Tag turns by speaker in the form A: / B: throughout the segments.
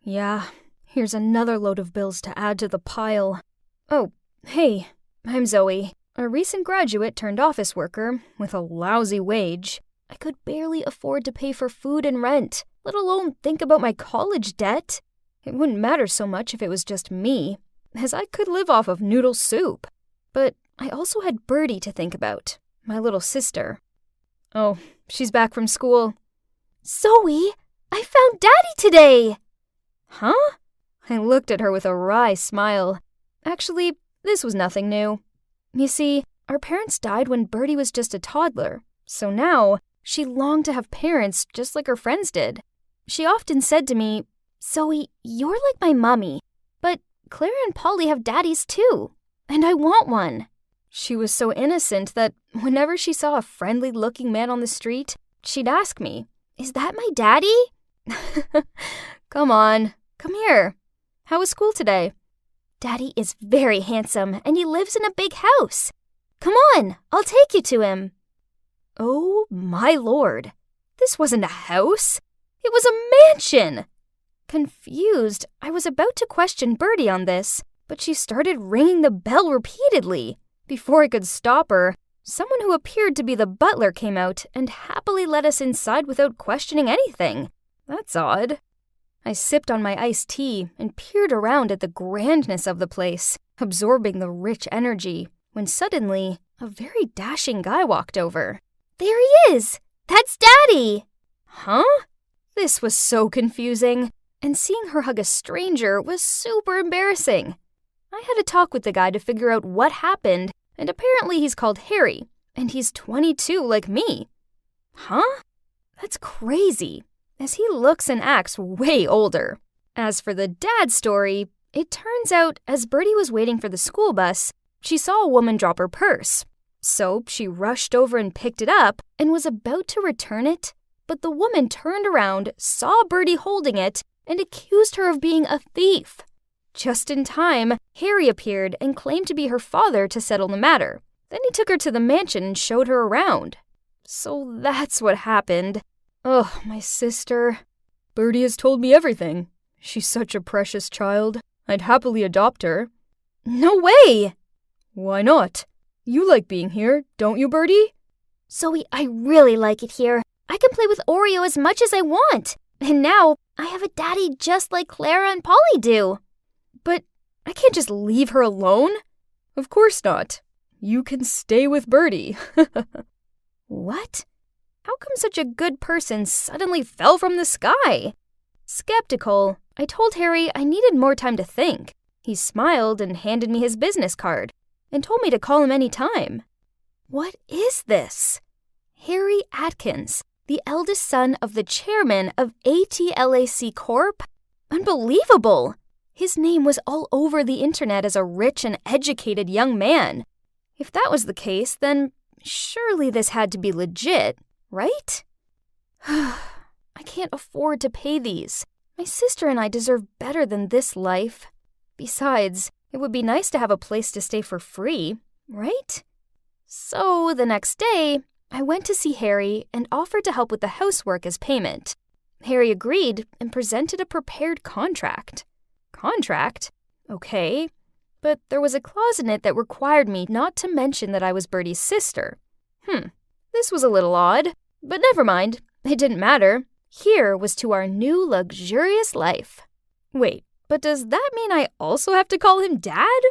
A: Yeah, here's another load of bills to add to the pile. Oh, hey, I'm Zoe, a recent graduate turned office worker with a lousy wage. I could barely afford to pay for food and rent, let alone think about my college debt. It wouldn't matter so much if it was just me, as I could live off of noodle soup. But I also had Birdie to think about, my little sister. Oh, she's back from school.
B: Zoe, I found Daddy today!
A: Huh? I looked at her with a wry smile. Actually, this was nothing new. You see, our parents died when Birdie was just a toddler, so now she longed to have parents just like her friends did. She often said to me,
B: Zoe, you're like my mommy, but Clara and Polly have daddies too, and I want one.
A: She was so innocent that whenever she saw a friendly-looking man on the street, she'd ask me,
B: Is that my daddy?
A: Come on, come here. How was school today?
B: Daddy is very handsome, and he lives in a big house. Come on, I'll take you to him.
A: Oh, my lord. This wasn't a house. It was a mansion. Confused, I was about to question Birdie on this, but she started ringing the bell repeatedly. Before I could stop her, someone who appeared to be the butler came out and happily let us inside without questioning anything. That's odd. I sipped on my iced tea and peered around at the grandness of the place, absorbing the rich energy, when suddenly a very dashing guy walked over.
B: There he is! That's Daddy!
A: Huh? This was so confusing, and seeing her hug a stranger was super embarrassing. I had a talk with the guy to figure out what happened, and apparently he's called Harry, and he's 22 like me. Huh? That's crazy, as he looks and acts way older. As for the dad story, it turns out as Birdie was waiting for the school bus, she saw a woman drop her purse. So she rushed over and picked it up and was about to return it, but the woman turned around, saw Birdie holding it, and accused her of being a thief. Just in time, Harry appeared and claimed to be her father to settle the matter. Then he took her to the mansion and showed her around. So that's what happened. Ugh, my sister. Birdie has told me everything. She's such a precious child. I'd happily adopt her. No way! Why not? You like being here, don't you, Birdie?
B: Zoe, I really like it here. I can play with Oreo as much as I want. And now, I have a daddy just like Clara and Polly do.
A: But I can't just leave her alone. Of course not. You can stay with Birdie. What? How come such a good person suddenly fell from the sky? Skeptical, I told Harry I needed more time to think. He smiled and handed me his business card and told me to call him any time. What is this? Harry Atkins, the eldest son of the chairman of ATLAC Corp? Unbelievable! His name was all over the internet as a rich and educated young man. If that was the case, then surely this had to be legit, right? I can't afford to pay these. My sister and I deserve better than this life. Besides, it would be nice to have a place to stay for free, right? So the next day, I went to see Harry and offered to help with the housework as payment. Harry agreed and presented a prepared contract. Contract? Okay. But there was a clause in it that required me not to mention that I was Birdie's sister. This was a little odd, but never mind. It didn't matter. Here was to our new luxurious life. Wait, but does that mean I also have to call him Dad?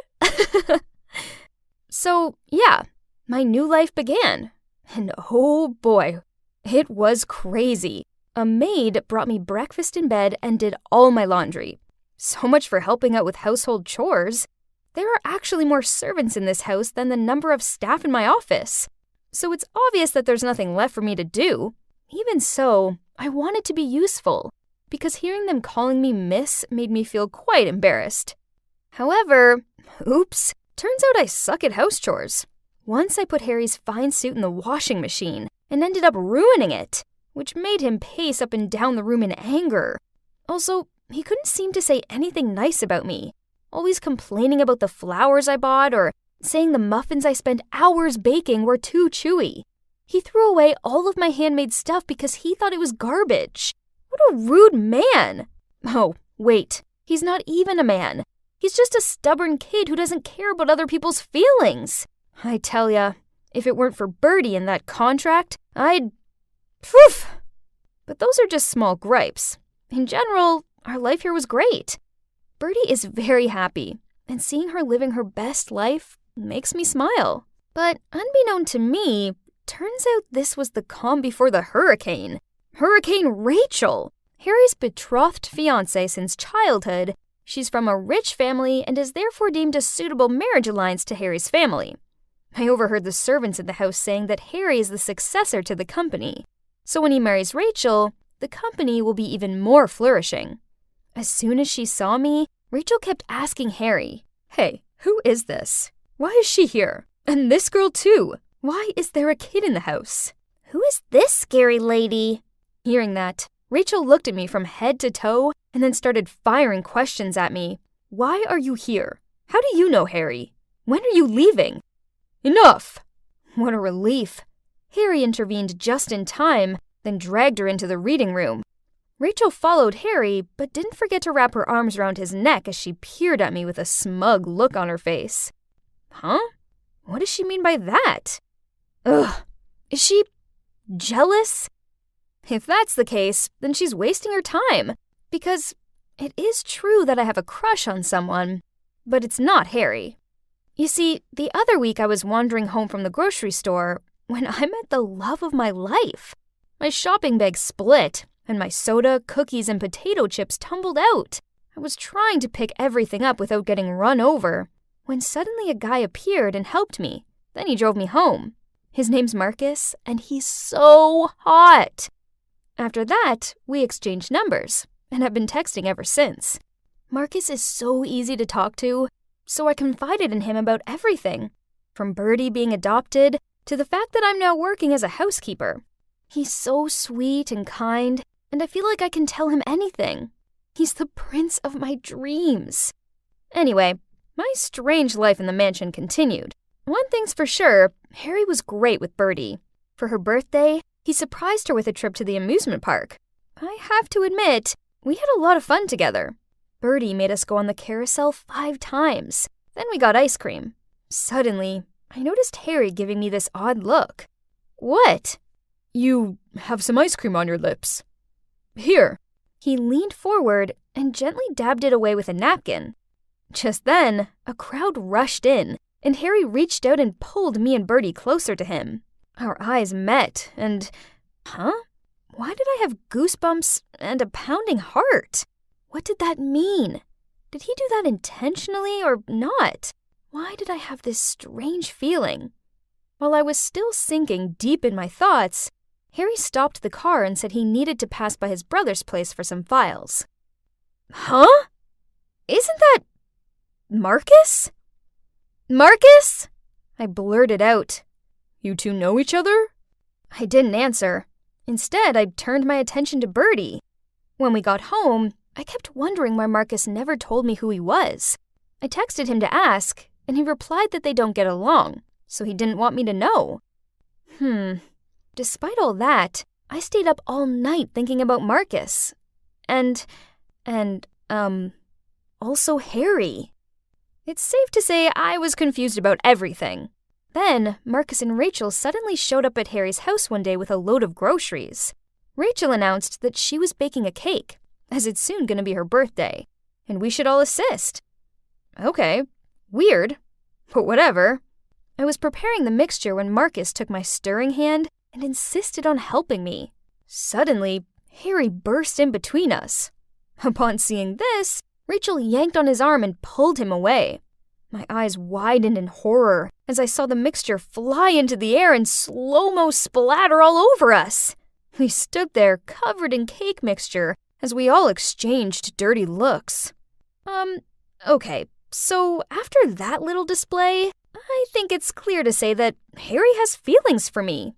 A: So, yeah, my new life began. And oh boy, it was crazy. A maid brought me breakfast in bed and did all my laundry. So much for helping out with household chores. There are actually more servants in this house than the number of staff in my office. So it's obvious that there's nothing left for me to do. Even so, I wanted to be useful, because hearing them calling me Miss made me feel quite embarrassed. However, oops, turns out I suck at house chores. Once I put Harry's fine suit in the washing machine and ended up ruining it, which made him pace up and down the room in anger. Also, he couldn't seem to say anything nice about me, always complaining about the flowers I bought or saying the muffins I spent hours baking were too chewy. He threw away all of my handmade stuff because he thought it was garbage. What a rude man! Oh, Wait, he's not even a man. He's just a stubborn kid who doesn't care about other people's feelings. I tell ya, if it weren't for Birdie and that contract, I'd... Phew! But those are just small gripes. In general, our life here was great. Birdie is very happy, and seeing her living her best life makes me smile. But unbeknown to me, turns out this was the calm before the hurricane. Hurricane Rachel! Harry's betrothed fiancée since childhood. She's from a rich family and is therefore deemed a suitable marriage alliance to Harry's family. I overheard the servants in the house saying that Harry is the successor to the company. So when he marries Rachel, the company will be even more flourishing. As soon as she saw me, Rachel kept asking Harry, "Hey, who is this? Why is she here? And this girl too? Why is there a kid in the house?"
B: Who is this scary lady?
A: Hearing that, Rachel looked at me from head to toe and then started firing questions at me. "Why are you here? How do you know Harry? When are you leaving?" "Enough!" What a relief. Harry intervened just in time, then dragged her into the reading room. Rachel followed Harry, but didn't forget to wrap her arms around his neck as she peered at me with a smug look on her face. Huh? What does she mean by that? Ugh, is she jealous? If that's the case, then she's wasting her time, because it is true that I have a crush on someone, but it's not Harry. You see, the other week I was wandering home from the grocery store when I met the love of my life. My shopping bag split, and my soda, cookies, and potato chips tumbled out. I was trying to pick everything up without getting run over, when suddenly a guy appeared and helped me. Then he drove me home. His name's Marcus, and he's so hot. After that, we exchanged numbers, and have been texting ever since. Marcus is so easy to talk to, so I confided in him about everything, from Birdie being adopted to the fact that I'm now working as a housekeeper. He's so sweet and kind, and I feel like I can tell him anything. He's the prince of my dreams. Anyway, my strange life in the mansion continued. One thing's for sure, Harry was great with Birdie. For her birthday, he surprised her with a trip to the amusement park. I have to admit, we had a lot of fun together. Birdie made us go on the carousel 5 times. Then we got ice cream. Suddenly, I noticed Harry giving me this odd look. "What?" "You have some ice cream on your lips. Here." He leaned forward and gently dabbed it away with a napkin. Just then, a crowd rushed in, and Harry reached out and pulled me and Birdie closer to him. Our eyes met, and... Why did I have goosebumps and a pounding heart? What did that mean? Did he do that intentionally or not? Why did I have this strange feeling? While I was still sinking deep in my thoughts, Harry stopped the car and said he needed to pass by his brother's place for some files. Huh? Isn't that... Marcus? Marcus? I blurted out. "You two know each other?" I didn't answer. Instead, I turned my attention to Birdie. When we got home, I kept wondering why Marcus never told me who he was. I texted him to ask, and he replied that they don't get along, so he didn't want me to know. Despite all that, I stayed up all night thinking about Marcus. And also Harry. It's safe to say I was confused about everything. Then, Marcus and Rachel suddenly showed up at Harry's house one day with a load of groceries. Rachel announced that she was baking a cake, as it's soon going to be her birthday, and we should all assist. Okay, weird, but whatever. I was preparing the mixture when Marcus took my stirring hand and insisted on helping me. Suddenly, Harry burst in between us. Upon seeing this, Rachel yanked on his arm and pulled him away. My eyes widened in horror as I saw the mixture fly into the air and slow-mo splatter all over us. We stood there covered in cake mixture as we all exchanged dirty looks. Okay, so after that little display, I think it's clear to say that Harry has feelings for me.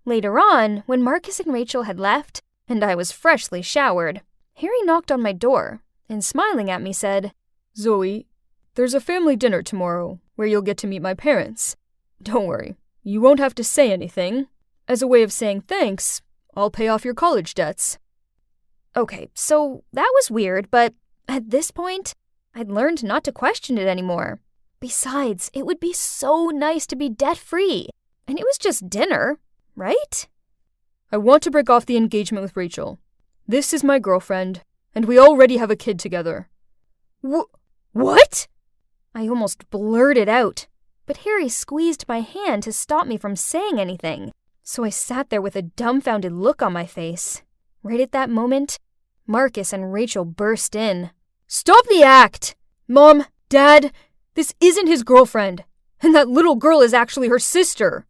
A: Later on, when Marcus and Rachel had left, and I was freshly showered, Harry knocked on my door and smiling at me said, "Zoe, there's a family dinner tomorrow where you'll get to meet my parents. Don't worry, you won't have to say anything. As a way of saying thanks, I'll pay off your college debts." Okay, so that was weird, but At this point, I'd learned not to question it anymore. Besides, it would be so nice to be debt-free. And it was just dinner, right? I want to break off the engagement with Rachel. This is my girlfriend, and we already have a kid together. What? I almost blurted out, but Harry squeezed my hand to stop me from saying anything, so I sat there with a dumbfounded look on my face. Right at that moment, Marcus and Rachel burst in. Stop the act! Mom, Dad, this isn't his girlfriend, and that little girl is actually her sister.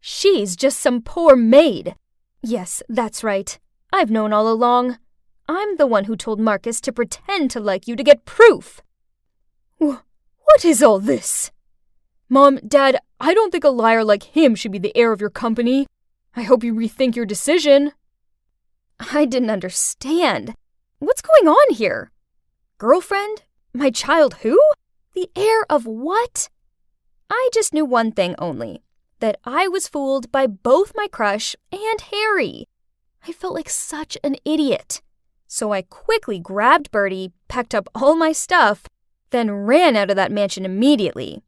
A: She's just some poor maid. Yes, that's right. I've known all along. I'm the one who told Marcus to pretend to like you to get proof. What is all this? Mom, Dad, I don't think a liar like him should be the heir of your company. I hope you rethink your decision. I didn't understand. What's going on here? Girlfriend? My child who? The heir of what? I just knew one thing only, that I was fooled by both my crush and Harry. I felt like such an idiot. So I quickly grabbed Bertie, packed up all my stuff, then ran out of that mansion immediately.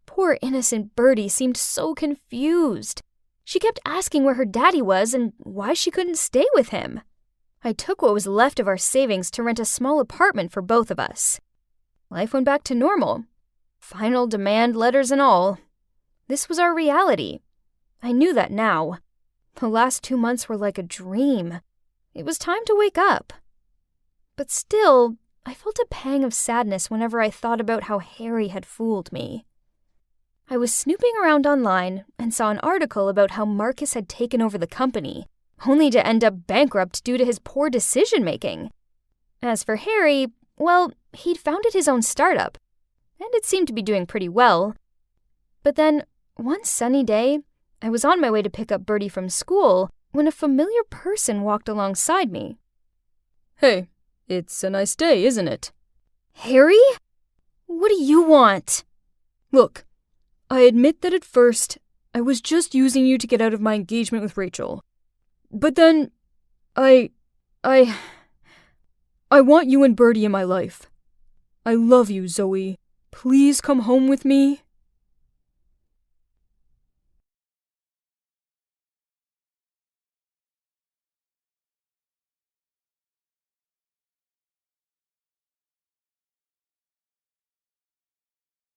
A: Poor innocent Bertie seemed so confused. She kept asking where her daddy was and why she couldn't stay with him. I took what was left of our savings to rent a small apartment for both of us. Life went back to normal. Final demand letters and all. This was our reality. I knew that now. The last 2 months were like a dream. It was time to wake up. But still, I felt a pang of sadness whenever I thought about how Harry had fooled me. I was snooping around online and saw an article about how Marcus had taken over the company, only to end up bankrupt due to his poor decision-making. As for Harry, well, he'd founded his own startup, and it seemed to be doing pretty well. But then, one sunny day, I was on my way to pick up Bertie from school when a familiar person walked alongside me. Hey, it's a nice day, isn't it? Harry? What do you want? Look, I admit that at first, I was just using you to get out of my engagement with Rachel. But then, I want you and Bertie in my life. I love you, Zoe. Please come home with me.